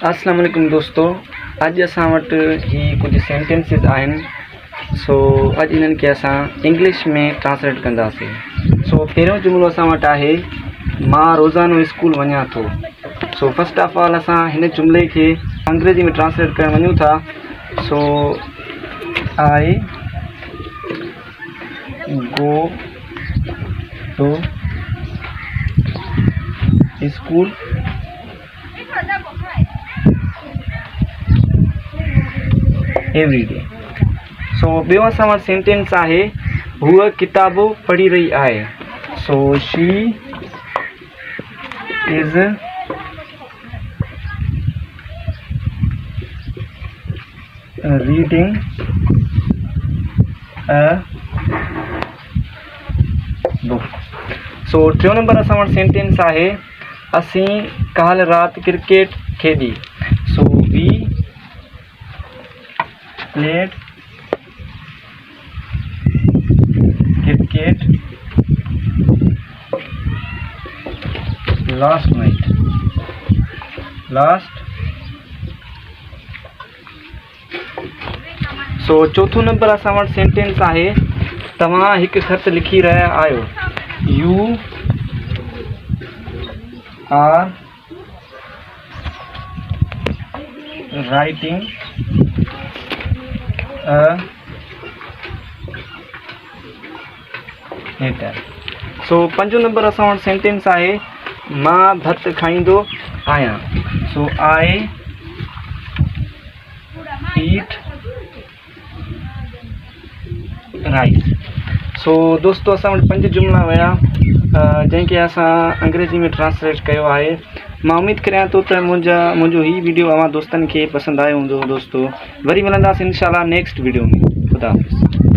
अस्सलाम वालेकुम दोस्तों, अज असां वटि ही कुछ सेंटेंसिस आहिनि। सो अॼु इन्हनि खे असां इंग्लिश में ट्रांसलेट कंदासीं। सो पहिरियों जुमिलो असां वटि आहे, मां रोज़ानो स्कूल वञा थो। सो फस्ट ऑफ ऑल असां हिन जुमिले खे अंग्रेजी में ट्रांसलेट करणु वञूं था। So I go to school every day. So ॿियो असां वटि सेंटेंस आहे, हूअ किताबु पढ़ी रही आहे। So she is reading a book. So टियों नंबर असां वटि सेंटेंस आहे, असीं काल्ह राति क्रिकेट खेॾी। So we played cricket last night. So चौथों नंबर असां वटि सेंटेंस आहे, तव्हां हिकु ख़त लिखी रहिया आहियो। You are writing letter. So पंजो नंबर असां वटि सेंटेंस आहे, मां भत खाईंदो आहियां। सो आई ईट राइस। सो दोस्तों असां वटि 5 जुमिला हुया जंहिंखे असां अंग्रेजी में ट्रांसलेट कयो आहे। मां उमेद करियां थो त मुंहिंजो ही वीडियो अव्हां दोस्तनि खे पसंदि आयो हूंदो। दोस्तों वरी मिलंदासीं इंशाल्लाह नेक्स्ट वीडियो में। ख़ुदा हाफ़िज़।